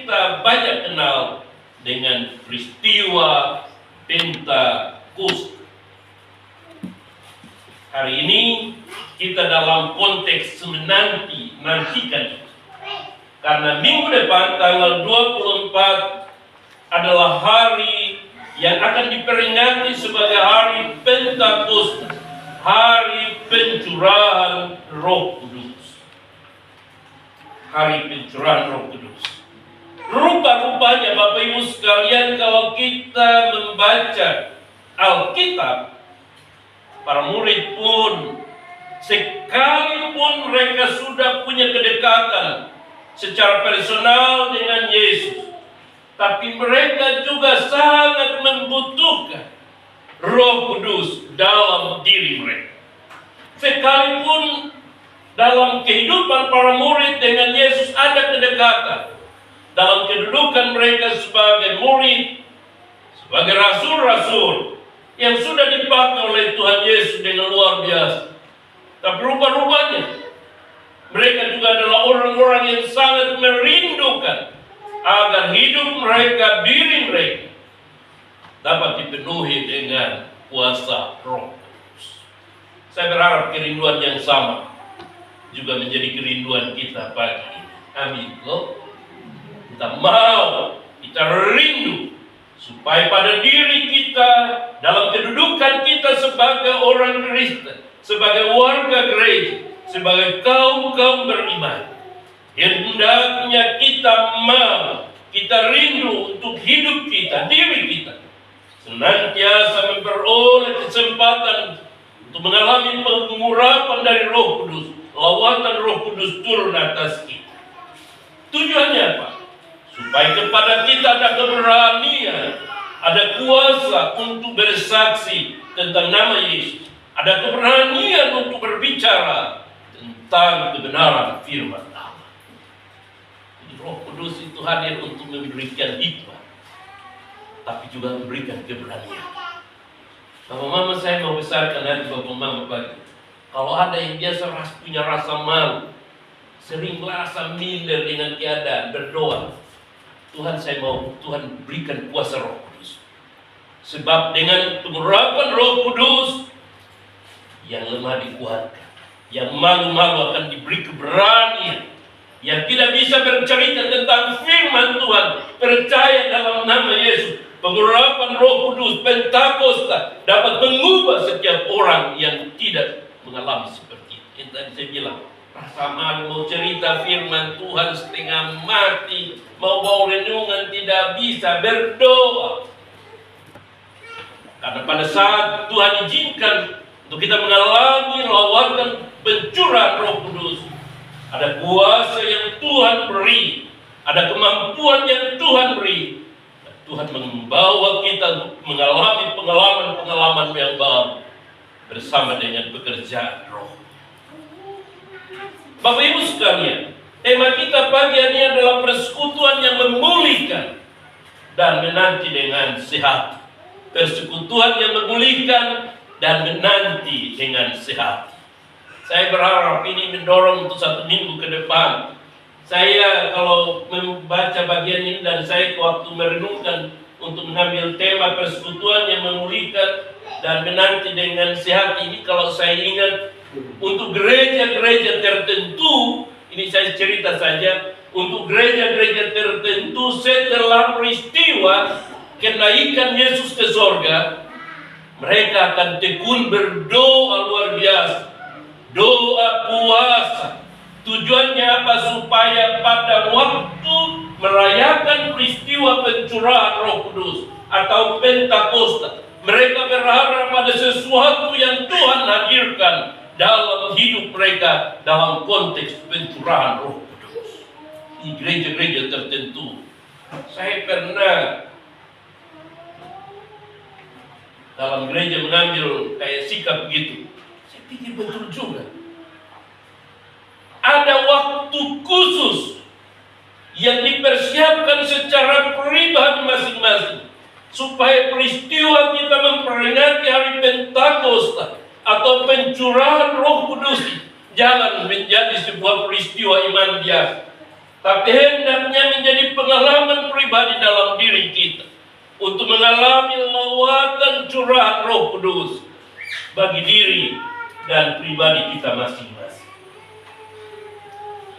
kita banyak kenal dengan peristiwa Pentakosta. Hari ini kita dalam konteks menantikan, karena minggu depan tanggal 24 adalah hari yang akan diperingati sebagai hari Pentakosta, hari pencurahan Roh Kudus. Hari pencurahan Roh Kudus. Rupa-rupanya Bapak Ibu sekalian, kalau kita membaca Alkitab, para murid pun sekalipun mereka sudah punya kedekatan secara personal dengan Yesus, tapi mereka juga sangat membutuhkan Roh Kudus dalam diri mereka. Sekalipun dalam kehidupan para murid dengan Yesus ada kedekatan, dalam kedudukan mereka sebagai murid, sebagai rasul-rasul yang sudah dipakai oleh Tuhan Yesus dengan luar biasa. Tapi rupa-rupanya mereka juga adalah orang-orang yang sangat merindukan agar hidup mereka, diri mereka dapat dipenuhi dengan kuasa Roh Kudus. Saya berharap kerinduan yang sama juga menjadi kerinduan kita pagi ini. Amin. Kita mau, kita rindu supaya pada diri kita, dalam kedudukan kita sebagai orang Kristen, sebagai warga gereja, sebagai kaum-kaum beriman, hendaknya kita mau, kita rindu untuk hidup kita, diri kita senantiasa memperoleh kesempatan untuk mengalami pengurapan dari Roh Kudus, lawatan Roh Kudus turun atas kita. Tujuannya apa? Supaya kepada kita ada keberanian, ada kuasa untuk bersaksi tentang nama Yesus, ada keberanian untuk berbicara tentang kebenaran firman Allah. Jadi Roh Kudus itu hadir untuk memberikan hikmat, tapi juga memberikan keberanian. Bapak Mama, saya mau besarkan hati Bapak Mama pagi. Kalau ada yang biasa punya rasa malu, sering merasa minder dengan keadaan, berdoa, Tuhan, saya mau Tuhan berikan kuasa Roh Kudus. Sebab dengan pengurapan Roh Kudus, yang lemah dikuatkan, yang malu-malu akan diberi keberanian, yang tidak bisa bercerita tentang firman Tuhan, percaya dalam nama Yesus. Pengurapan Roh Kudus Pentakosta dapat mengubah setiap orang yang tidak mengalami seperti itu. Yang tadi saya bilang, rasa malu mau cerita firman Tuhan setengah mati, mau bawa renungan tidak bisa, berdoa. Karena pada saat Tuhan izinkan untuk kita mengalami lawatan pencurahan Roh Kudus, ada kuasa yang Tuhan beri, ada kemampuan yang Tuhan beri. Tuhan membawa kita untuk mengalami pengalaman-pengalaman yang baru bersama dengan pekerjaan Roh. Bapak Ibu sekalian, tema kita pagi ini adalah persekutuan yang memulihkan dan menanti dengan sehat. Persekutuan yang memulihkan dan menanti dengan sehat. Saya berharap ini mendorong untuk 1 minggu ke depan. Saya kalau membaca bagian ini dan saya waktu merenungkan untuk mengambil tema persekutuan yang memulihkan dan menanti dengan sehat ini, kalau saya ingat untuk gereja-gereja tertentu, ini saya cerita saja, untuk gereja-gereja tertentu setelah peristiwa kenaikan Yesus ke sorga, mereka akan tekun berdoa luar biasa, doa puasa. Tujuannya apa? Supaya pada waktu merayakan peristiwa pencurahan Roh Kudus atau Pentakosta, mereka berharap pada sesuatu yang Tuhan hadirkan dalam hidup mereka dalam konteks pencurahan Roh Kudus. Di gereja-gereja tertentu, saya pernah dalam gereja mengambil kayak sikap begitu. Saya pikir betul juga. Ada waktu khusus yang dipersiapkan secara pribadi masing-masing supaya peristiwa kita memperingati hari Pentakosta atau pencurahan Roh Kudus jangan menjadi sebuah peristiwa iman biasa, tapi hendaknya menjadi pengalaman pribadi dalam diri kita untuk mengalami lawatan curahan Roh Kudus bagi diri dan pribadi kita masing-masing.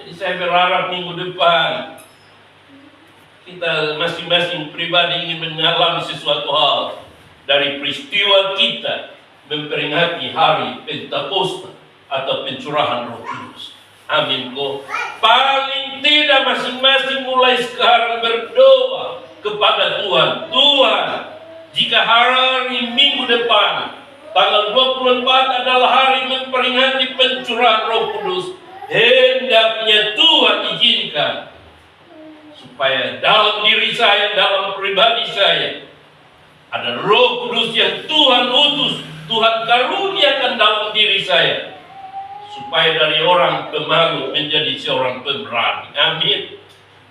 Jadi saya berharap minggu depan kita masing-masing pribadi ingin mengalami sesuatu hal dari peristiwa kita memperingati hari Pentakosta atau pencurahan Roh Kudus. Amin kok. Paling tidak masing-masing mulai sekarang berdoa kepada Tuhan. Tuhan, jika hari minggu depan tanggal 24 adalah hari memperingati pencurahan Roh Kudus, hendaknya Tuhan izinkan supaya dalam diri saya, dalam pribadi saya ada Roh Kudus yang Tuhan utus, Tuhan karuniakan dalam diri saya, supaya dari orang pemalu menjadi seorang pemberani. Amin.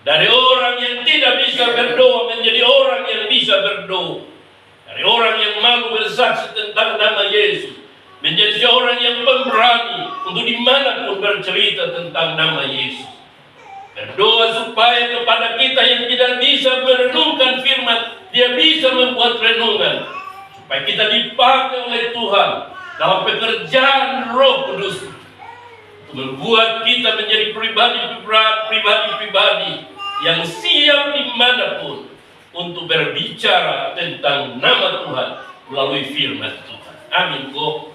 Dari orang yang tidak bisa berdoa menjadi orang yang bisa berdoa. Dari orang yang malu bersaksi tentang nama Yesus menjadi seorang yang pemberani untuk dimanapun bercerita tentang nama Yesus. Berdoa supaya kepada kita yang tidak bisa merenungkan firman, dia bisa membuat renungan, supaya kita dipakai oleh Tuhan dalam pekerjaan Roh Kudus, membuat kita menjadi pribadi-pribadi yang siap dimanapun untuk berbicara tentang nama Tuhan melalui firman Tuhan. Amin kok.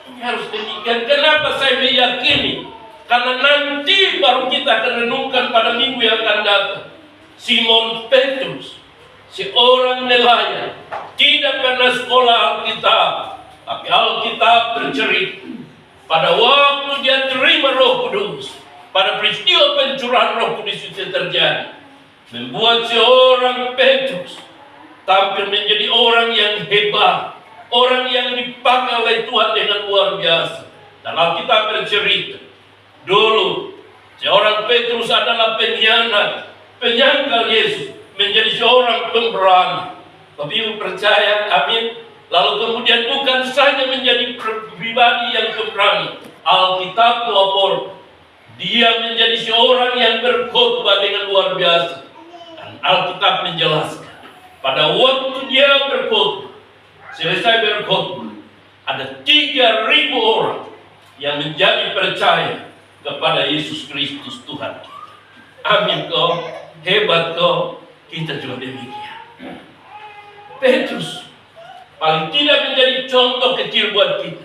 Ini harus demikian. Kenapa saya meyakini? Karena nanti baru kita akan renungkan pada minggu yang akan datang. Simon Petrus, seorang nelayan, tidak pernah sekolah Alkitab, tapi Alkitab bercerita pada waktu dia terima Roh Kudus, pada peristiwa pencurahan Roh Kudus itu terjadi, membuat seorang Petrus tampil menjadi orang yang hebat, orang yang dipakai oleh Tuhan dengan luar biasa. Dan Alkitab bercerita, dulu seorang Petrus adalah pengkhianat, penyangkal Yesus, menjadi seorang pemberani. Tapi ibu percaya, amin. Lalu kemudian bukan saja menjadi pribadi yang pemberani, Alkitab melapor dia menjadi seorang yang berkhotbah dengan luar biasa. Dan Alkitab menjelaskan, pada waktu dia berkhotbah, selesai berkhotbah, ada 3.000 orang yang menjadi percaya kepada Yesus Kristus Tuhan kita. Amin kok, hebat kok, kita juga demikian. Petrus paling tidak menjadi contoh kecil buat kita,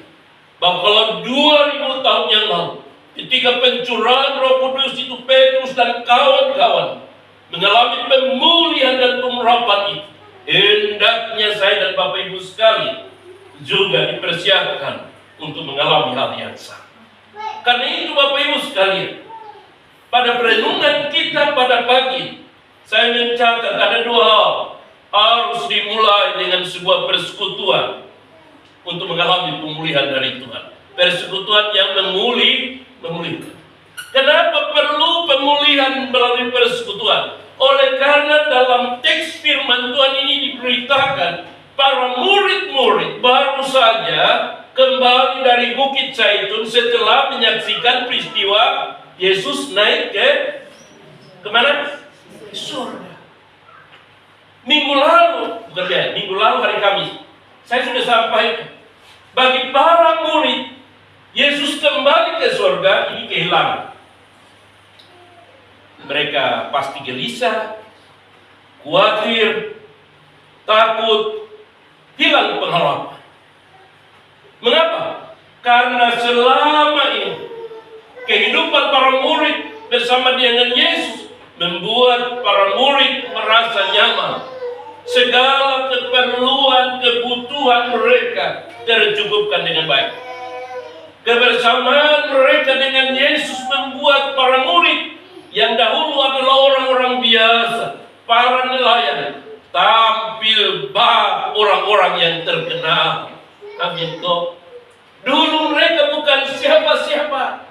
bahwa kalau 2000 tahun yang lalu, ketika pencurahan Roh Kudus itu, Petrus dan kawan-kawan mengalami pemulihan dan pengurapan itu, hendaknya saya dan Bapak Ibu sekalian juga dipersiapkan untuk mengalami hal yang sama. Karena itu Bapak Ibu sekalian, pada perenungan kita pada pagi, saya mencatat ada 2 hal harus dimulai dengan sebuah persekutuan untuk mengalami pemulihan dari Tuhan. Persekutuan yang memulihkan. Kenapa perlu pemulihan melalui persekutuan? Oleh karena dalam teks firman Tuhan ini diberitakan, para murid-murid baru saja kembali dari Bukit Zaitun setelah menyaksikan peristiwa Yesus naik ke mana? Ke surga. Minggu lalu hari Kamis, saya sudah sampaikan, bagi para murid, Yesus kembali ke surga, ini kehilangan. Mereka pasti gelisah, khawatir, takut, hilang pengharapan. Mengapa? Karena selama ini kehidupan para murid bersama dengan Yesus membuat para murid merasa nyaman. Segala keperluan, kebutuhan mereka tercukupkan dengan baik. Kebersamaan mereka dengan Yesus membuat para murid yang dahulu adalah orang-orang biasa, para nelayan, tampil bak orang-orang yang terkenal. Amin kok. Dulu mereka bukan siapa-siapa,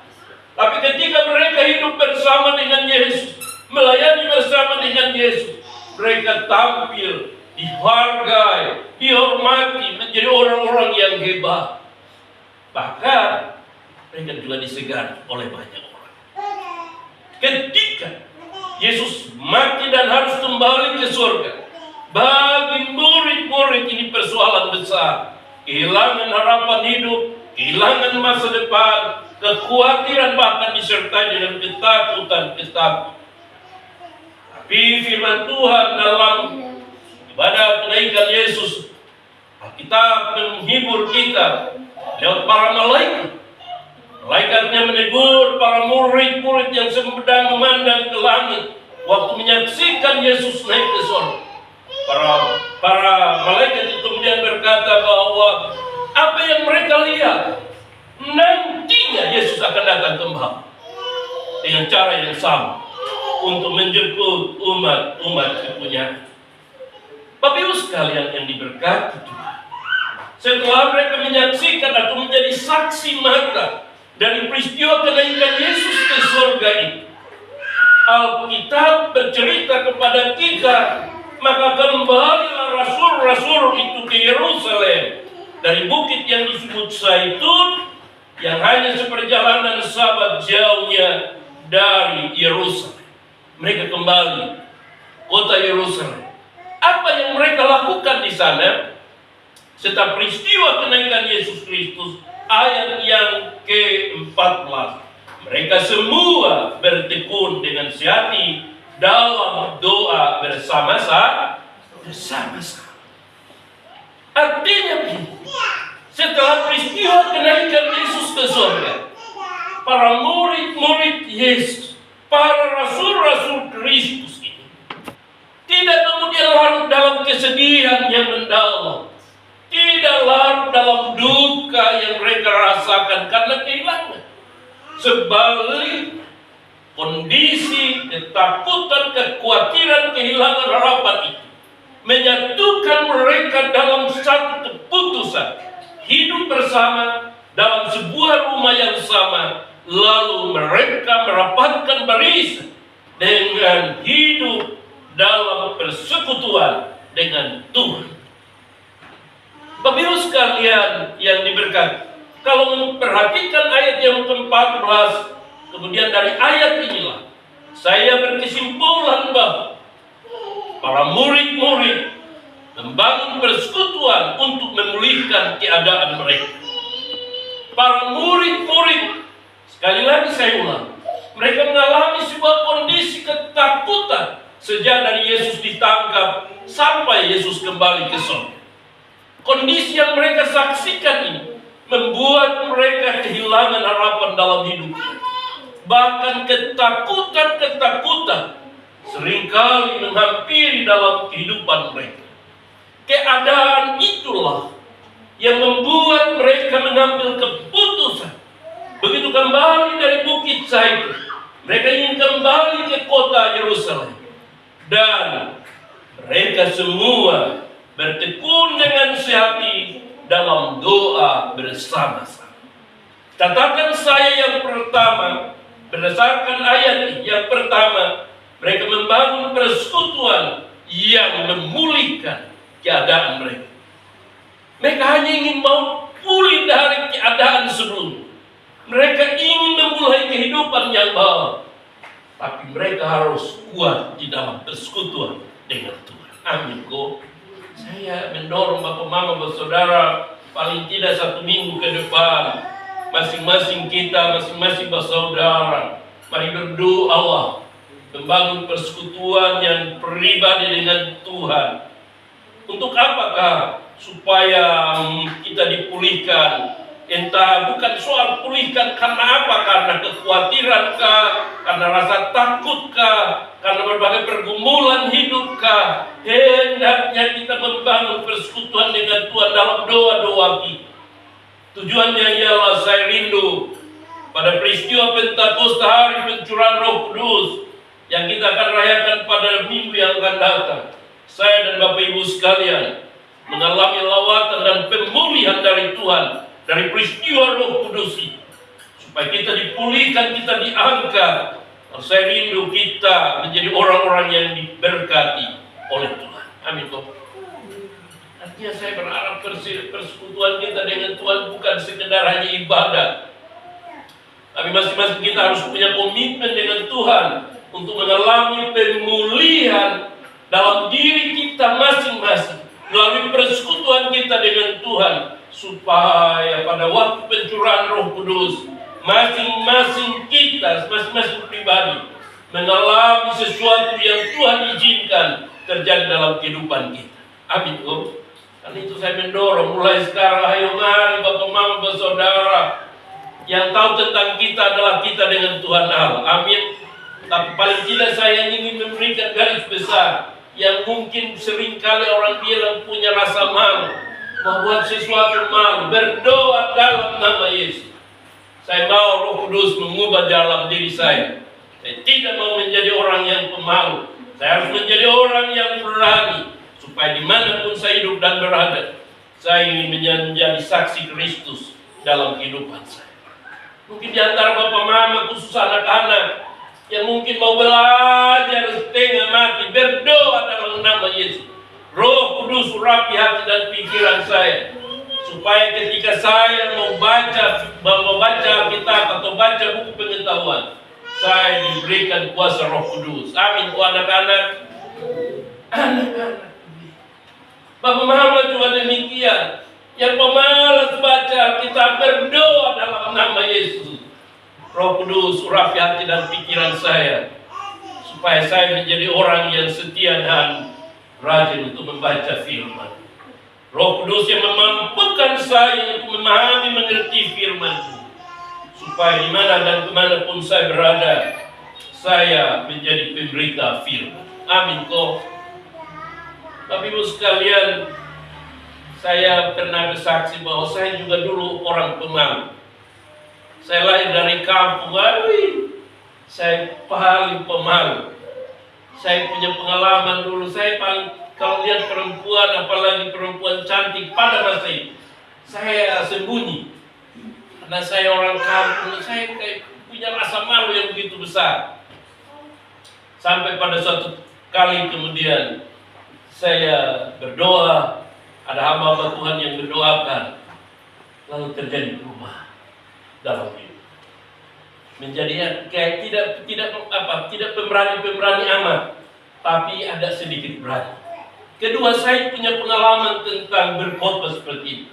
tapi ketika mereka hidup bersama dengan Yesus, melayani bersama dengan Yesus, mereka tampil, dihargai, dihormati, menjadi orang-orang yang hebat. Bahkan mereka juga disegani oleh banyak orang. Ketika Yesus mati dan harus kembali ke surga. Bagi murid-murid ini persoalan besar. Kehilangan harapan hidup, kehilangan masa depan, kekhawatiran, bahkan disertai dengan ketakutan-ketakutan. Tapi firman Tuhan dalam ibadah kenaikan Yesus, Alkitab menghibur kita lewat para malaikat. Malaikatnya menegur para murid-murid yang sedang memandang ke langit waktu menyaksikan Yesus naik ke surga. Para malaikat itu kemudian berkata bahwa apa yang mereka lihat, nantinya Yesus akan datang kembali dengan cara yang sama untuk menjemput umat kepunyaan. Bapak Ibu sekalian yang diberkati Tuhan, setelah mereka menyaksikan atau menjadi saksi mata dari peristiwa kenaikan Yesus ke surga itu, Alkitab bercerita kepada kita, maka kembalilah rasul-rasul itu ke Yerusalem dari bukit yang disebut Zaitun, yang hanya seperjalanan sahabat jauhnya dari Yerusalem. Mereka kembali kota Yerusalem. Apa yang mereka lakukan di sana? Setelah peristiwa kenaikan Yesus Kristus, ayat yang ke-14, mereka semua bertekun dengan sehati dalam doa bersama-sama. Artinya, setelah peristiwa kenaikan Yesus ke surga, para murid-murid Yesus, para rasul-rasul Kristus ini tidak kemudian larut dalam kesedihan yang mendalam, tidak larut dalam duka yang mereka rasakan karena kehilangan. Sebaliknya, kondisi ketakutan, kekhawatiran, kehilangan harapan itu menyatukan mereka dalam satu keputusan, hidup bersama dalam sebuah rumah yang sama, lalu mereka merapatkan barisan dengan hidup dalam persekutuan dengan Tuhan. Bapak Ibu sekalian yang diberkati, kalau memperhatikan ayat yang ke-14, kemudian dari ayat inilah saya berkesimpulan bahwa para murid-murid membangun persekutuan untuk memulihkan keadaan mereka. Para murid-murid, sekali lagi saya ulang, mereka mengalami sebuah kondisi ketakutan sejak dari Yesus ditangkap sampai Yesus kembali ke surga. Kondisi yang mereka saksikan ini membuat mereka kehilangan harapan dalam hidupnya. Bahkan ketakutan-ketakutan seringkali menghampiri dalam kehidupan mereka. Keadaan itulah yang membuat mereka mengambil keputusan. Begitu kembali dari bukit Zaitun, mereka ingin kembali ke kota Yerusalem. Dan mereka semua bertekun dengan sehati dalam doa bersama-sama. Catatan saya yang pertama, berdasarkan ayat yang pertama, mereka membangun persekutuan yang memulihkan keadaan mereka. Mereka hanya ingin mau pulih dari keadaan sebelumnya. Mereka ingin memulai kehidupan yang baru. Tapi mereka harus kuat di dalam persekutuan dengan Tuhan. Amin. Saya mendorong Bapak Mama bersaudara, paling tidak 1 minggu ke depan, masing-masing kita, masing-masing bersaudara, mari berdoa membangun persekutuan yang pribadi dengan Tuhan. Untuk apakah? Supaya kita dipulihkan. Entah bukan soal pulihkan karena apa? Karena kekhawatiran kah? Karena rasa takut kah? Karena berbagai pergumulan hidup kah? Hendaknya kita membangun persekutuan dengan Tuhan dalam doa-doa kita. Tujuannya ialah saya rindu pada peristiwa Pentakosta, hari pencurahan Roh Kudus yang kita akan rayakan pada minggu yang akan datang. Saya dan Bapak Ibu sekalian mengalami lawatan dan pemulihan dari Tuhan dari peristiwa Roh Kudus ini, supaya kita dipulihkan, kita diangkat. Saya rindu kita menjadi orang-orang yang diberkati oleh Tuhan. Amin. Artinya saya berharap persekutuan kita dengan Tuhan bukan sekedar hanya ibadah, tapi masing-masing kita harus punya komitmen dengan Tuhan untuk mengalami pemulihan dalam diri kita masing-masing melalui persekutuan kita dengan Tuhan, supaya pada waktu pencurahan Roh Kudus masing-masing kita, masing-masing pribadi mengalami sesuatu yang Tuhan izinkan terjadi dalam kehidupan kita. Amin. Karena itu saya mendorong mulai sekarang, ayo mari Bapak Mama bersaudara, yang tahu tentang kita adalah kita dengan Tuhan Allah. Amin. Tapi paling tidak saya ingin memberikan garis besar yang mungkin seringkali orang bilang punya rasa malu, membuat sesuatu malu. Berdoa dalam nama Yesus. Saya mau Roh Kudus mengubah dalam diri saya. Saya tidak mau menjadi orang yang pemalu. Saya harus menjadi orang yang berani, supaya dimanapun saya hidup dan berada, saya ingin menjadi saksi Kristus dalam kehidupan saya. Mungkin di antara Bapak Mama, khusus anak-anak yang mungkin mau belajar setengah mati, berdoa dalam nama Yesus. Roh Kudus urapi hati dan pikiran saya, supaya ketika saya mau baca kitab atau baca buku pengetahuan, saya diberikan kuasa Roh Kudus. Amin. Anak-anak, Bapak Mama juga demikian. Yang pemalas baca kita berdoa dalam nama Yesus. Roh Kudus urapi hati dan pikiran saya, supaya saya menjadi orang yang setia dan rajin untuk membaca firman. Roh Kudus yang memampukan saya untuk memahami, mengerti firman, supaya di mana dan kemanapun saya berada, saya menjadi pemberita firman. Amin. Bapak Ibu sekalian, saya pernah bersaksi bahwa saya juga dulu orang pemalu. Saya lahir dari kampung, saya paling pemalu. Saya punya pengalaman dulu, saya paling, kalau lihat perempuan, apalagi perempuan cantik pada masa itu, saya sembunyi. Karena saya orang kampung, saya kayak punya rasa malu yang begitu besar. Sampai pada suatu kali kemudian saya berdoa, ada hamba Tuhan yang berdoakan, lalu terjadi perubahan dalam hidup. Menjadi kayak tidak pemberani amat, tapi ada sedikit berani. Kedua, saya punya pengalaman tentang berkhotbah seperti ini.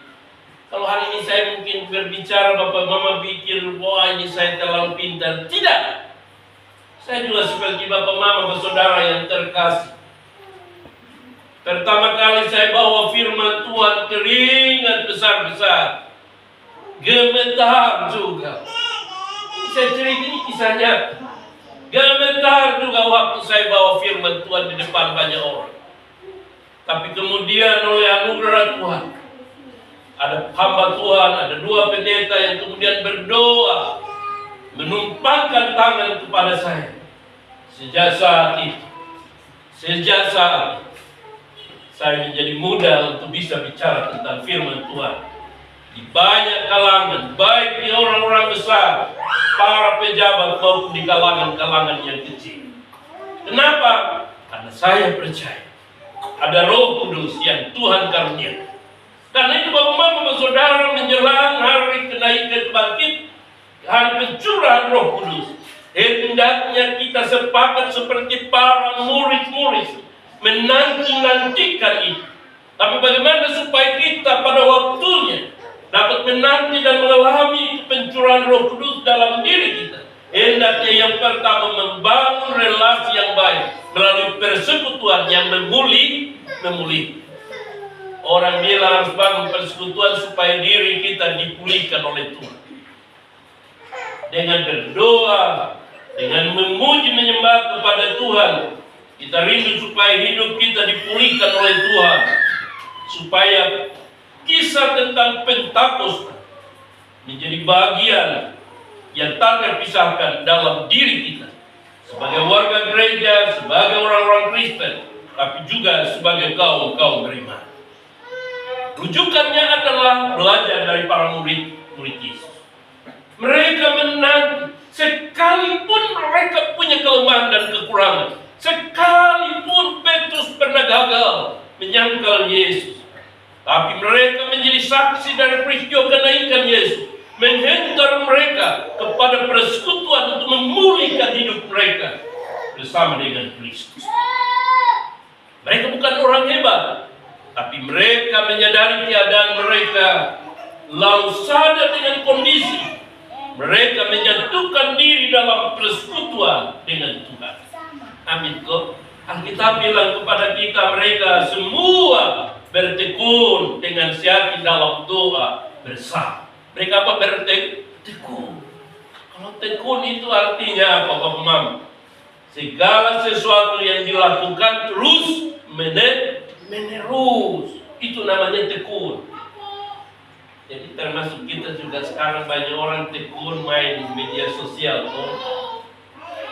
Kalau hari ini saya mungkin berbicara, Bapak Mama pikir, wah ini saya terlalu pintar. Tidak. Saya juga seperti Bapak Mama, bersaudara yang terkasih. Pertama kali saya bawa firman Tuhan, keringat besar-besar. Gemetar juga. Saya cerita ini kisahnya. Gemetar juga waktu saya bawa firman Tuhan di depan banyak orang. Tapi kemudian oleh anugerah Tuhan, ada hamba Tuhan, ada dua pendeta yang kemudian berdoa, menumpangkan tangan kepada saya. Sejak saat itu, saya menjadi mudah untuk bisa bicara tentang firman Tuhan di banyak kalangan, baik di orang-orang besar, para pejabat, maupun di kalangan-kalangan yang kecil. Kenapa? Karena saya percaya ada Roh Kudus yang Tuhan karuniakan. Karena itu Bapak Mama Saudara, menjelang hari kenaikan bangkit, hari pencurahan Roh Kudus, hendaknya kita sepakat seperti para murid-murid menanti-nantikan itu. Tapi bagaimana supaya kita pada waktunya dapat menanti dan mengalami pencurahan Roh Kudus dalam diri kita? Hendaknya yang pertama membangun relasi yang baik melalui persekutuan yang memulih. Orang bilang harus bangun persekutuan supaya diri kita dipulihkan oleh Tuhan. Dengan berdoa, dengan memuji menyembah kepada Tuhan, kita rindu supaya hidup kita dipulihkan oleh Tuhan, supaya kisah tentang Pentakosta menjadi bagian yang tak terpisahkan dalam diri kita sebagai warga gereja, sebagai orang-orang Kristen, tapi juga sebagai kaum beriman. Rujukannya adalah belajar dari para murid Yesus. Mereka menanti, sekalipun mereka punya kelemahan dan kekurangan, sekalipun Petrus pernah gagal menyangkal Yesus, tapi mereka menjadi saksi dari peristiwa kenaikan Yesus, menghantar mereka kepada persekutuan untuk memulihkan hidup mereka. bersama dengan Kristus. Mereka bukan orang hebat, tapi mereka menyadari keadaan mereka, lalu sadar dengan kondisi. Mereka menyatukan diri dalam persekutuan dengan Tuhan. Amin kok. Alkitab bilang kepada kita, mereka semua bertekun dengan yakin dalam doa bersama. Mereka apa bertekun? Kalau tekun itu artinya apa, Bapak Mama? Segala sesuatu yang dilakukan terus menerus. Itu namanya tekun. Jadi termasuk kita juga sekarang banyak orang tekun main media sosial.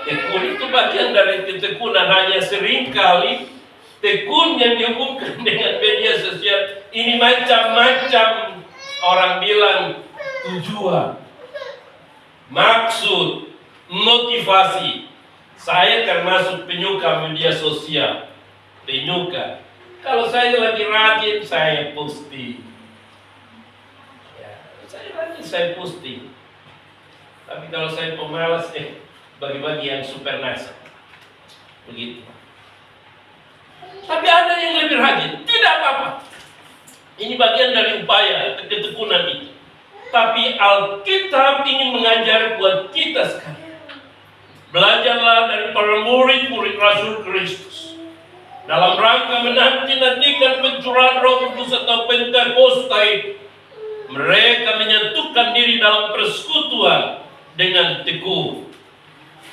Tekun itu bagian dari ketekunan, hanya seringkali tekun yang dihubungkan dengan media sosial ini macam-macam. Orang bilang tujuan, maksud, motivasi. Saya termasuk penyuka media sosial. Penyuka. Kalau saya lagi rajin, saya posting. Saya posting. Tapi kalau saya pemalas, bagi-bagi yang super nasa. Begitu. Tapi ada yang lebih rajin. Tidak apa-apa. Ini bagian dari upaya ketekunan itu. Tapi Alkitab ingin mengajar buat kita sekalian. Belajarlah dari para murid-murid Rasul Kristus. Dalam rangka menanti-nantikan pencurahan Roh Kudus atau Pentakosta, mereka menyatukan diri dalam persekutuan dengan tekun.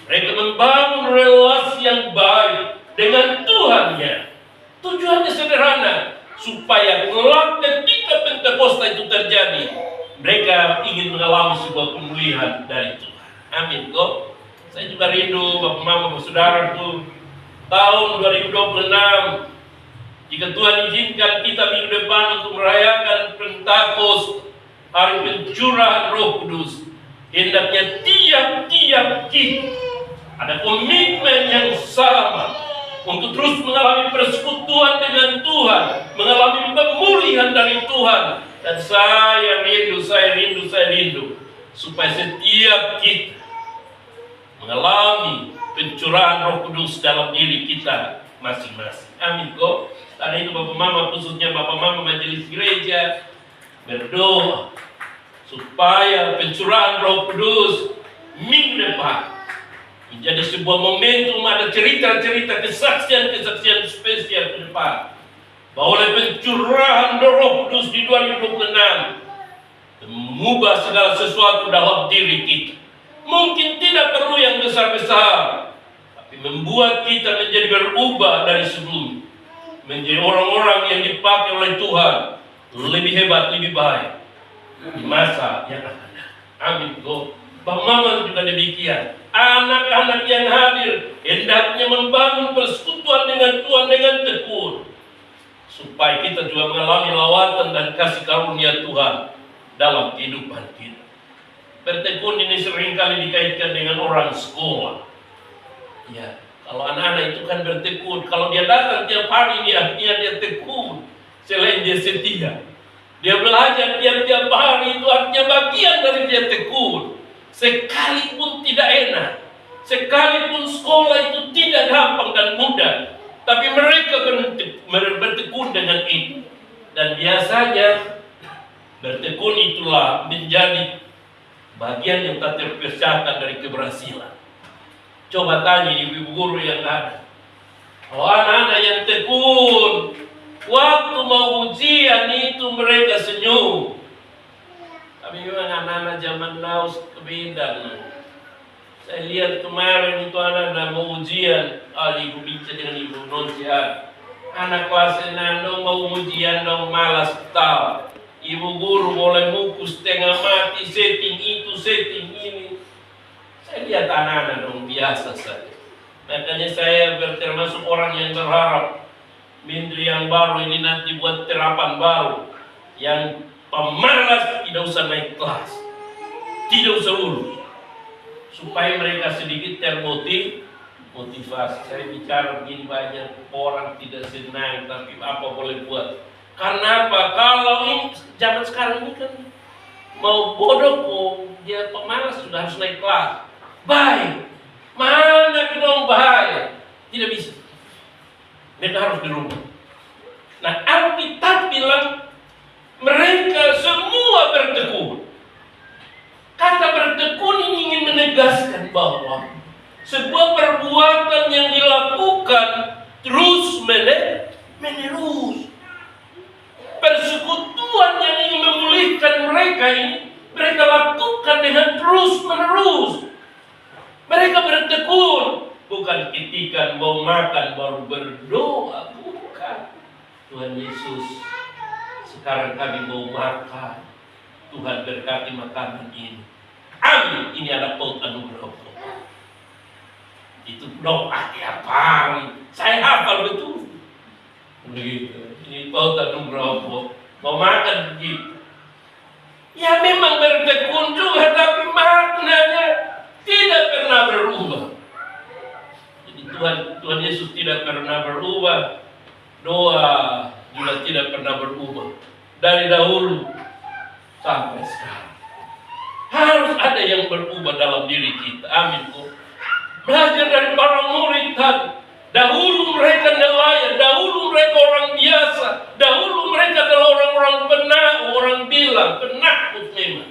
Mereka membangun relasi yang baik dengan Tuhannya. Tujuannya sederhana, supaya kelak ketika Pentakosta itu terjadi, mereka ingin mengalami sebuah pemulihan dari Tuhan. Amin kok. Saya juga rindu Bapak Mama, saudaraku, tahun 2026, jika Tuhan izinkan kita minggu depan untuk merayakan Pentakosta, hari pencurahan Roh Kudus, hendaknya tiap-tiap kita ada komitmen yang sama untuk terus mengalami persekutuan dengan Tuhan, mengalami pemulihan dari Tuhan. Dan saya rindu supaya setiap kita mengalami pencurahan Roh Kudus dalam diri kita masing-masing. Amin kok. Karena itu Bapak Mama, khususnya Bapak Mama majelis gereja, berdoa supaya pencurahan Roh Kudus minggu depan menjadi sebuah momentum, ada cerita-cerita kesaksian-kesaksian spesial ke depan, bahwa oleh pencurahan Roh Kudus di 2026 mengubah segala sesuatu dalam diri kita. Mungkin tidak perlu yang besar-besar, tapi membuat kita menjadi berubah dari sebelumnya, menjadi orang-orang yang dipakai oleh Tuhan lebih hebat, lebih baik di masa yang akan datang. Amin. Bapak Mama juga demikian. Anak-anak yang hadir hendaknya membangun persekutuan dengan Tuhan dengan tekun, supaya kita juga mengalami lawatan dan kasih karunia Tuhan dalam kehidupan kita. Bertekun ini seringkali dikaitkan dengan orang sekolah. Ya, kalau anak-anak itu kan bertekun. Kalau dia datang tiap hari, ini artinya dia tekun. Selain dia setia, dia belajar tiap-tiap hari, itu artinya bagian dari dia tekun. Sekalipun tidak enak, sekalipun sekolah itu tidak gampang dan mudah, tapi mereka bertekun dengan itu. Dan biasanya bertekun itulah menjadi bagian yang tak terpisahkan dari keberhasilan. Coba tanya ibu guru yang ada. Kalau anak-anak yang tekun, waktu mau ujian itu mereka senyum. Tapi memang anak-anak zaman now kebeda. Saya lihat kemarin itu anak-anak mau ujian. Ibu bicara dengan ibu nonsian. Anak kelas 6 dong mau ujian dong, malas tahu. Ibu guru boleh mukus setengah mati, setting itu, setting ini. Saya lihat anak-anak dong biasa saja. Makanya saya termasuk orang yang berharap menteri yang baru ini nanti buat terapan baru, yang pemalas tidak usah naik kelas, tidak usah lulus, supaya mereka sedikit termotivasi. Saya bicara begini, banyak orang tidak senang, tapi apa boleh buat. Karena apa? Kalau ini zaman sekarang ini kan mau bodoh kok, dia pemalas sudah harus naik kelas. Baik, Mana gedong bahaya? Tidak bisa. Mereka harus di rumah. Nah, Alkitab bilang mereka semua bertekun. Kata bertekun ini ingin menegaskan bahwa sebuah perbuatan yang dilakukan terus menerus. Persekutuan yang ingin memulihkan mereka ini, mereka lakukan dengan terus menerus. Mereka bertekun, bukan ketika mau makan baru berdoa, bukan. Tuhan Yesus, sekarang kami mau makan. Tuhan berkati makanan ini. Amin. Ini ada paut anugerah. Itu doa tiap hari. Saya hafal betul. Begitu. Ini paut anugerah. Mau makan begitu. Ya memang bertekun juga, tapi maknanya tidak pernah berubah. Jadi Tuhan Yesus tidak pernah berubah. Doa juga tidak pernah berubah. Dari dahulu sampai sekarang. Harus ada yang berubah dalam diri kita. Amin. Belajar dari para murid tadi. Dahulu mereka nelayan, dahulu mereka orang biasa, dahulu mereka adalah orang-orang orang bilang penakut memang.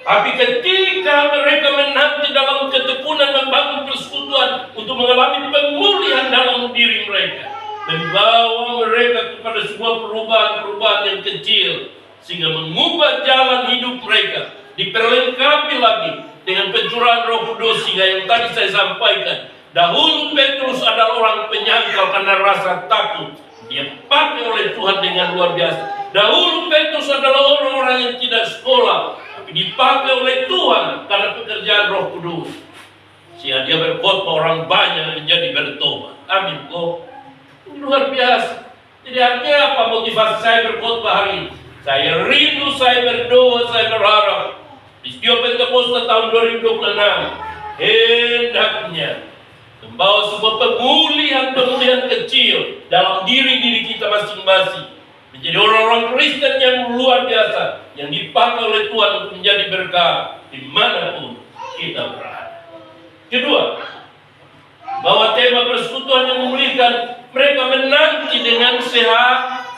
Tapi ketika mereka menanti dalam ketekunan membangun persekutuan untuk mengalami pemulihan dalam diri mereka, membawa mereka kepada sebuah perubahan-perubahan yang kecil, sehingga mengubah jalan hidup mereka, diperlengkapi lagi dengan pencurahan Roh Kudus. Sehingga yang tadi saya sampaikan, dahulu Petrus adalah orang penyangkal karena rasa takut. Dia pakai oleh Tuhan dengan luar biasa. Dahulu Petrus adalah orang-orang yang tidak sekolah, tapi dipakai oleh Tuhan karena pekerjaan Roh Kudus. Sehingga dia berkhotbah, orang banyak menjadi bertobat. Amin. Luar biasa. Jadi artinya apa motivasi saya berkhotbah hari ini? Saya rindu, saya berdoa, saya berharap peristiwa Pentakosta tahun 2026 hendaknya membawa sebuah pemulihan kecil dalam diri kita masing-masing, menjadi orang-orang Kristen yang luar biasa, yang dipakai oleh Tuhan untuk menjadi berkah dimanapun kita berada. Kedua, bahwa tema persekutuan yang memulihkan, mereka menanti dengan sehat.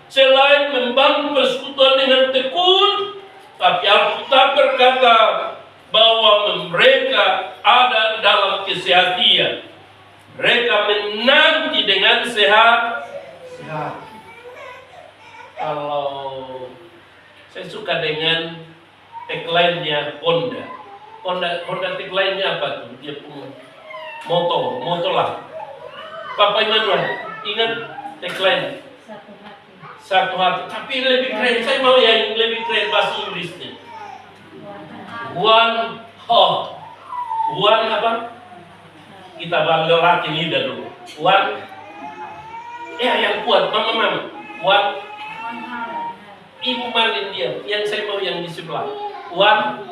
Selain membangun persekutuan dengan tekun, tapi Alkitab berkata bahwa mereka ada dalam kesehatian. Mereka menanti dengan sehat. Kalau saya suka dengan tagline-nya Honda tagline-nya apa tuh? Dia punya moto lah. Papa Immanuel, ingat tagline? Satu hati. Tapi lebih keren. Saya mau yang lebih keren bahasa Inggrisnya. One heart. One apa? Kita bangga latih lidah dulu. One. Yang kuat. Mama. One. Ibu malin dia. Yang saya mau yang di sebelah. One.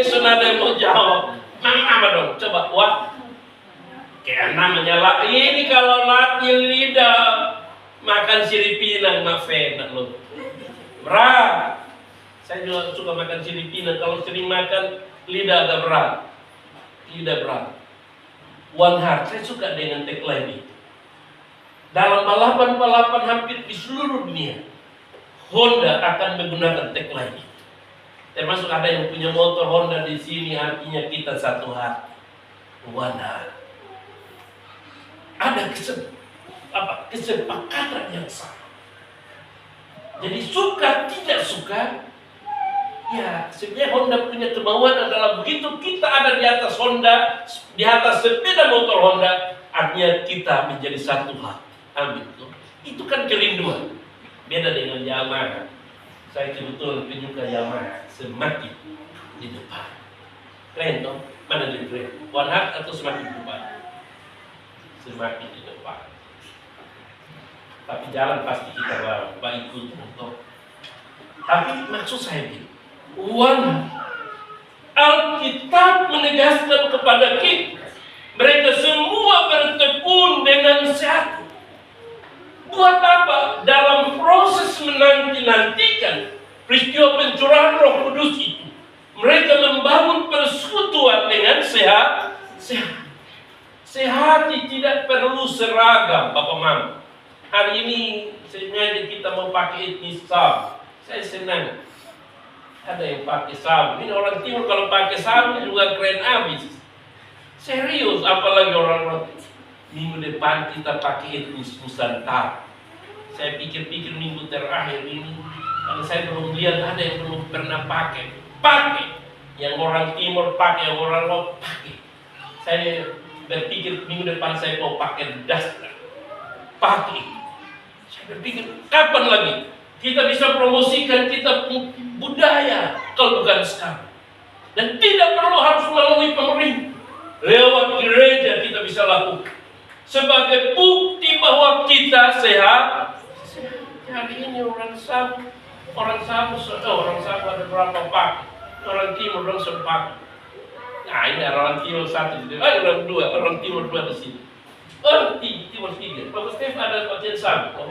Senada mau jawab. Mama dong. Coba. One. Kayak namanya lah. Ini kalau latih lidah. Makan sirip pinang, enak loh. Berat. Saya juga suka makan sirip pinang. Kalau sering makan, lidah agak berat. Lidah berat. One heart. Saya suka dengan tagline ini. Dalam balapan hampir di seluruh dunia, Honda akan menggunakan tagline ini. Termasuk ada yang punya motor Honda di sini, artinya kita satu hati. One heart. Ada kesepakatan yang sama. Jadi suka tidak suka, ya sebenarnya Honda punya kemauan adalah begitu kita ada di atas Honda, di atas sepeda motor Honda, artinya kita menjadi satu hati. Amin. Itu kan kerinduan. Beda dengan Yamaha. Saya kebetulan penyuka Yamaha, semakin di depan. Keren dong? Mana lebih keren? One heart atau semakin di depan? Semakin di depan. Tapi jalan pasti kita baik untuk. Tapi maksud saya ini, Alkitab menegaskan kepada kita, mereka semua bertekun dengan satu. Buat apa? Dalam proses menanti-nantikan peristiwa pencurahan Roh Kudus itu, mereka membangun persekutuan dengan sehat. Sehati tidak perlu seragam, Bapak Mama. Hari ini sengaja kita mau pakai etnis sabu. Saya senang. Ada yang pakai sabu. Ini orang timur kalau pakai sabu juga keren abis. Serius, apalagi orang minggu depan kita pakai etnis Nusantara. Saya pikir-pikir minggu terakhir ini, karena saya belum lihat ada yang belum pernah pakai. Yang orang timur pakai, yang orang luar pakai. Saya berpikir minggu depan saya mau pakai dasar. Pakai. Saya berpikir, kapan lagi kita bisa promosikan kita budaya kalau bukan sekarang. Dan tidak perlu harus melalui pemerintah. Lewat gereja kita bisa lakukan. Sebagai bukti bahwa kita sehat. Hari ini orang sabu ada berapa pak? Orang timur orang sepak. Nah ini orang timur satu, orang dua, orang timur dua di sini. Orang timur tiga. Bapak Stef ada bagian sabu.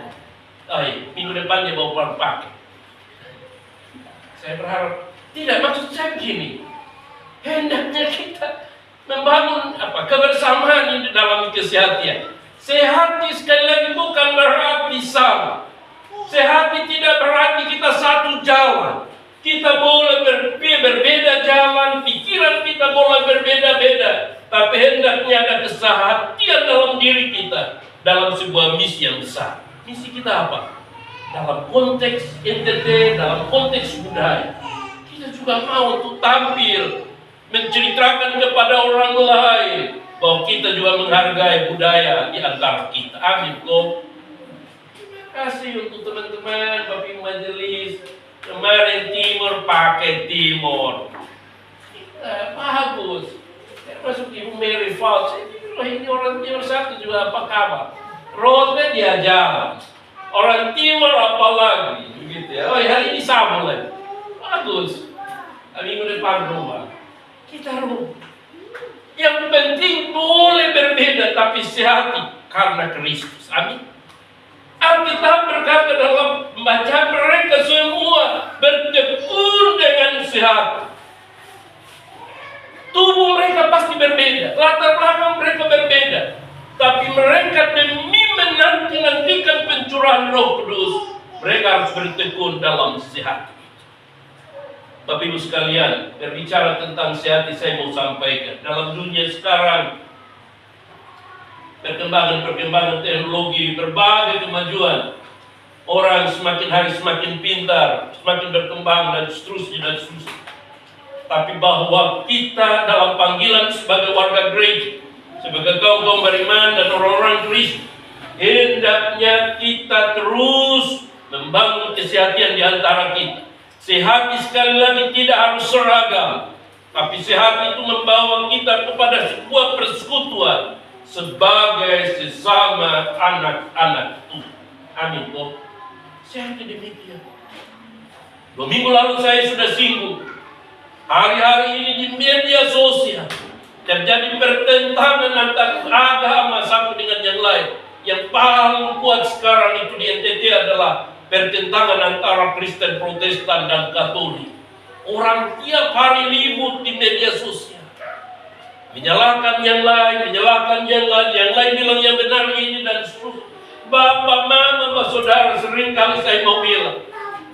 Minggu depan dia bawa orang pakai. Saya berharap tidak, maksud saya begini. Hendaknya kita membangun kebersamaan di dalam kesehatan. Sehati sekali lagi bukan berarti sama. Sehati tidak berarti kita satu jalan. Kita boleh berbeda jalan, pikiran kita boleh berbeda-beda. Tapi hendaknya ada kesehatian dalam diri kita. Dalam sebuah misi yang besar. Misi kita apa? Dalam konteks NTT, dalam konteks budaya. Kita juga mau untuk tampil, menceritakan kepada orang lain bahwa kita juga menghargai budaya di antara kita. Amin. Terima kasih untuk teman-teman Bapak Ibu Majelis. Kemarin timur pakai timur. Bagus. Termasuk Ibu Mary Fouts. Ini orang timur satu juga apa kabar? Roadnya dia jalan. Orang timur apalagi begitu ya. Hari ini sama lagi. Bagus. Minggu depan rumah. Kita rubah. Yang penting boleh berbeda tapi sehati karena Kristus. Amin. Alkitab berkata dalam bacaan mereka semua bertekun dengan sehat. Tubuh mereka pasti berbeda, latar belakang mereka berbeda, tapi mereka demi menanti-nantikan pencurahan Roh Kudus, mereka harus bertekun dalam sehat. Bapak Ibu sekalian, berbicara tentang sehat, saya mau sampaikan dalam dunia sekarang, perkembangan teknologi, berbagai kemajuan, orang semakin hari semakin pintar, semakin berkembang dan seterusnya. Tapi bahwa kita dalam panggilan sebagai warga gereja, sebagai kaum beriman dan orang-orang Kristen, hendaknya kita terus membangun kesehatan di antara kita. Sehat sekali lagi tidak harus seragam, tapi sehat itu membawa kita kepada sebuah persekutuan sebagai sesama anak-anak Tuhan. Amin. Sehat demikian. 2 minggu lalu saya sudah singgung. Hari-hari ini di media sosial terjadi pertentangan antara agama satu dengan yang lain. Yang paling kuat sekarang itu di NTT adalah pertentangan antara Kristen, Protestan, dan Katolik. Orang tiap hari ribut di media sosial, menyalahkan yang lain, yang lain bilang yang benar ini dan seterusnya. Bapak, mama, saudara, sering kali saya mau bilang,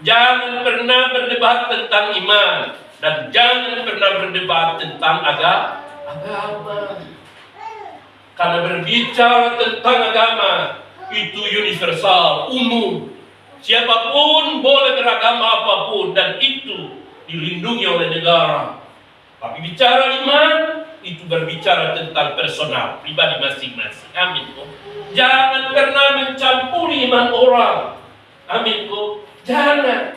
jangan pernah berdebat tentang iman dan jangan pernah berdebat tentang agama. Karena berbicara tentang agama itu universal, umum. Siapapun boleh beragama apapun dan itu dilindungi oleh negara. Tapi bicara iman itu berbicara tentang personal, pribadi masing-masing. Amin. Jangan pernah mencampuri iman orang. Amin. Jangan.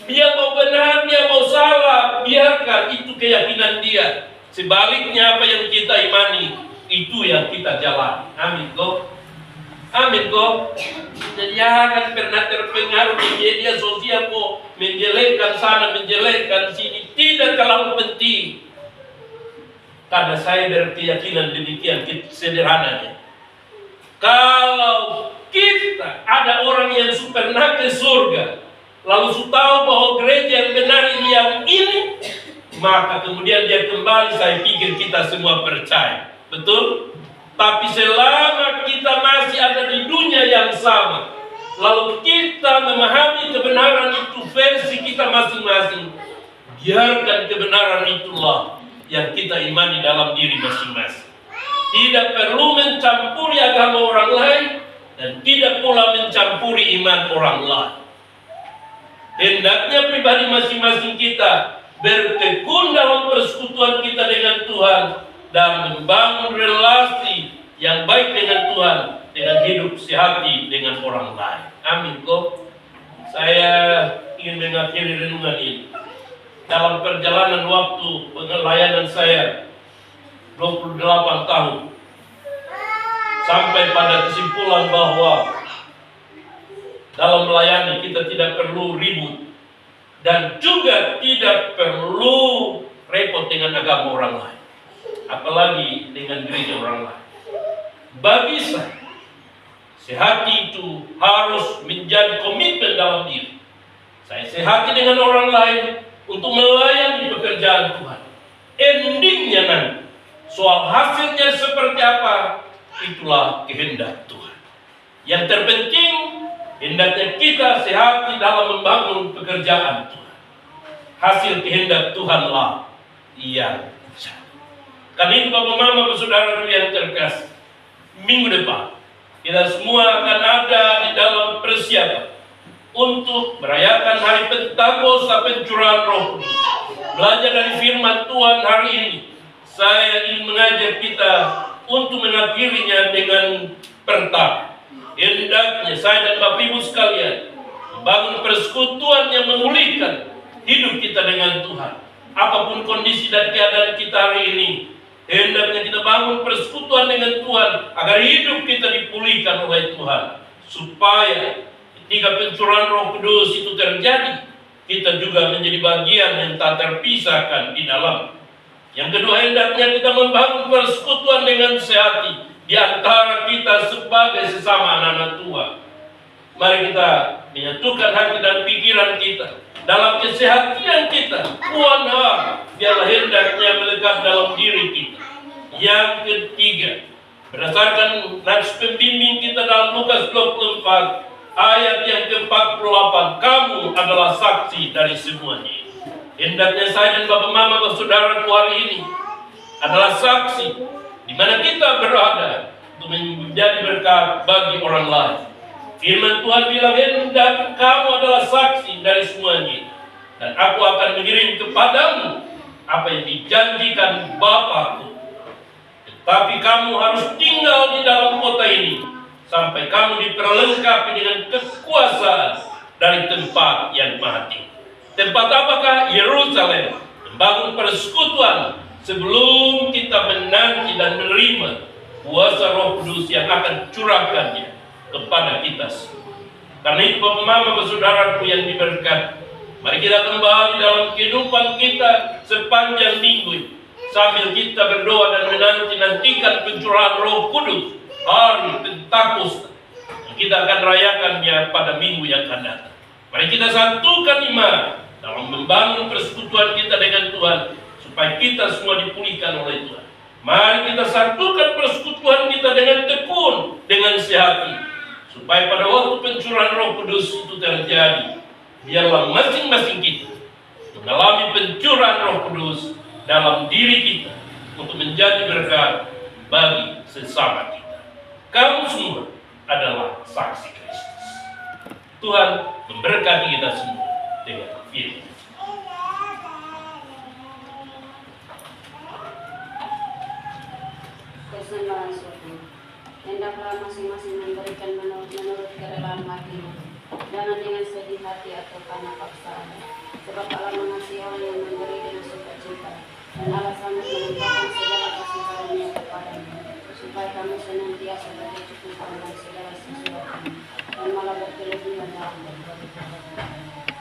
Dia mau benar, dia mau salah, biarkan itu keyakinan dia. Sebaliknya apa yang kita imani itu yang kita jalani. Amin. Amin. Jangan pernah terpengaruh di media sosial menjelekkan sana, menjelekkan sini. Tidak terlalu penting. Karena saya berkeyakinan demikian sederhananya. Kalau kita ada orang yang pernah ke surga, lalu tahu bahwa gereja yang benar ini yang ini, maka kemudian dia kembali, saya pikir kita semua percaya. Betul? Tapi selama kita masih ada di dunia yang sama, lalu kita memahami kebenaran itu versi kita masing-masing, biarkan kebenaran itulah yang kita imani dalam diri masing-masing. Tidak perlu mencampuri agama orang lain dan tidak pula mencampuri iman orang lain. Hendaknya pribadi masing-masing kita bertekun dalam persekutuan kita dengan Tuhan dan membangun relasi yang baik dengan Tuhan dengan hidup sehati dengan orang lain. Amin kok. Saya ingin mengakhiri renungan ini. Dalam perjalanan waktu pelayanan saya 28 tahun, sampai pada kesimpulan bahwa dalam melayani kita tidak perlu ribut dan juga tidak perlu repot dengan agama orang lain, apalagi dengan gereja orang lain. Bagi saya, sehati itu harus menjadi komitmen dalam diri. Saya sehati dengan orang lain untuk melayani pekerjaan Tuhan. Endingnya nanti, soal hasilnya seperti apa, itulah kehendak Tuhan. Yang terpenting, hendaknya kita sehati dalam membangun pekerjaan Tuhan. Hasil kehendak Tuhanlah yang besar. Karena itu Bapak Mama, Saudara yang terkasih, minggu depan kita semua akan ada di dalam persiapan untuk merayakan hari Pentakosta pencurahan Roh Kudus. Belajar dari firman Tuhan hari ini, saya ingin mengajak kita untuk mengakhirinya dengan pertama. Hendaknya saya dan Bapak Ibu sekalian membangun persekutuan yang memulihkan hidup kita dengan Tuhan. Apapun kondisi dan keadaan kita hari ini, hendaknya kita bangun persekutuan dengan Tuhan agar hidup kita dipulihkan oleh Tuhan, supaya ketika pencurahan Roh Kudus itu terjadi, kita juga menjadi bagian yang tak terpisahkan di dalam. Yang kedua, hendaknya kita membangun persekutuan dengan sehati di antara kita sebagai sesama anak-anak Tuhan. Mari kita menyatukan hati dan pikiran kita dalam kesehatan kita. Tuhan biarlah hendaknya melekat dalam diri kita. Yang ketiga, berdasarkan nats pembimbing kita dalam Lukas 24 ayat yang ke-48, kamu adalah saksi dari semuanya. Hendaknya saya dan Bapak Mama bersaudara hari ini adalah saksi di mana kita berada untuk menjadi berkat bagi orang lain. Firman Tuhan bilang, hendak kamu adalah saksi dari semuanya, dan aku akan mengirim kepadamu apa yang dijanjikan Bapakku. Tetapi kamu harus tinggal di dalam kota ini sampai kamu diperlengkapi dengan kekuasaan dari tempat yang maha tinggi. Tempat apakah? Yerusalem. Membangun persekutuan sebelum kita menanti dan menerima kuasa Roh Kudus yang akan curahkannya kepada kita semua. Karena itu Bapak Mama, Saudaraku yang diberkati, mari kita kembali dalam kehidupan kita sepanjang minggu ini, sambil kita berdoa dan menanti-nantikan pencurahan Roh Kudus hari Pentakosta yang kita akan rayakannya pada minggu yang akan datang. Mari kita satukan iman dalam membangun persekutuan kita dengan Tuhan, supaya kita semua dipulihkan oleh Tuhan. Mari kita satukan persekutuan kita dengan tekun, dengan sehati, supaya pada waktu pencurahan Roh Kudus itu terjadi, biarlah masing-masing kita mengalami pencurahan Roh Kudus dalam diri kita untuk menjadi berkat bagi sesama kita. Kamu semua adalah saksi Kristus. Tuhan memberkati kita semua dengan firman. Kesenangan suku, hendaklah masing-masing memberikan menurut kerelaan hati, jangan dengan sedih hati atau karena paksaan. Sebab Allah mengasihi orang yang memberi dengan sukacita, dan Allah sangat melimpahkan segala kasih karunia kepadamu, supaya kamu senantiasa berkecukupan dalam segala sesuatu, dan malah berkelebihan dalam berbagai perkara.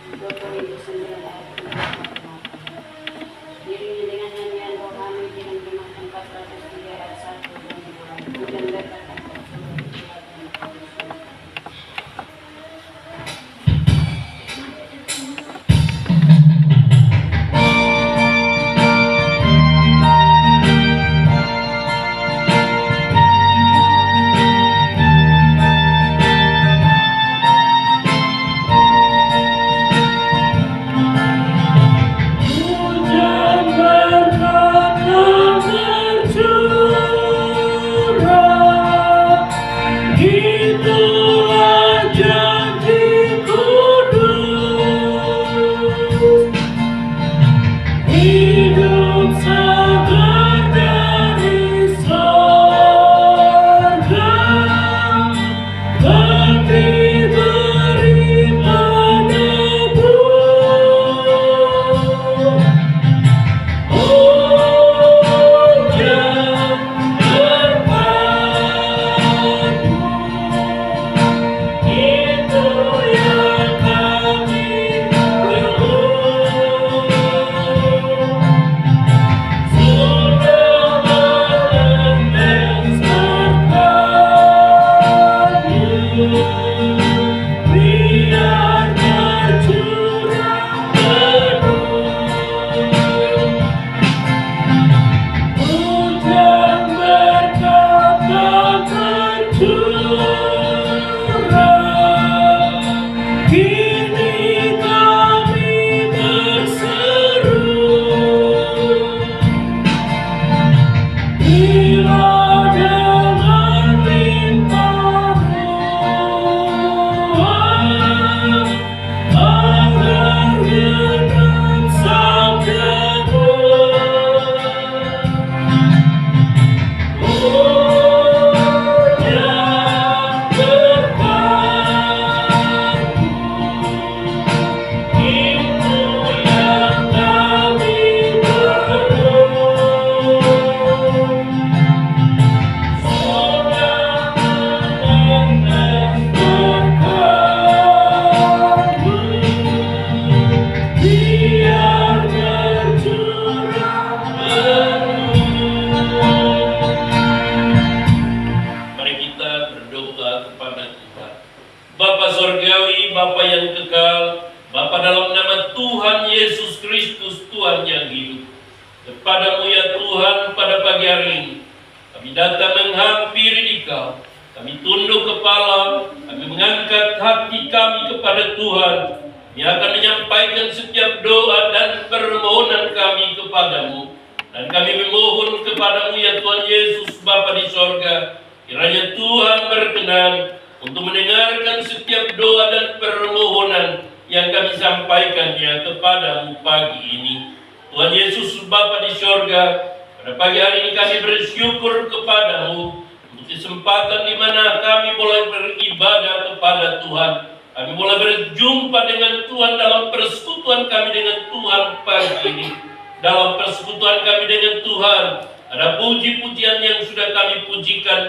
2 Korintus 9 ayat 4. Diiringi dengan nyanyian rohani dengan kemakan 403 ayat 1 dan 2. Hujan berkat akan turun di hati. Surgawi, Bapa yang kekal, Bapa dalam nama Tuhan Yesus Kristus, Tuhan yang hidup. Kepadamu ya Tuhan, pada pagi hari ini, kami datang menghampiri Dikau. Kami tunduk kepala, kami mengangkat hati kami kepada Tuhan. Kami akan menyampaikan setiap doa dan permohonan kami kepadamu. Dan kami memohon kepadamu ya Tuhan Yesus, Bapa di sorga, kiranya Tuhan berkenan untuk mendengarkan setiap doa dan permohonan yang kami sampaikannya kepadamu pagi ini. Tuhan Yesus, Bapa di sorga, pada pagi hari ini kami bersyukur kepadamu untuk kesempatan di mana kami boleh beribadah kepada Tuhan. Kami boleh berjumpa dengan Tuhan dalam persekutuan kami dengan Tuhan pagi ini. Dalam persekutuan kami dengan Tuhan, ada puji-pujian yang sudah kami pujikan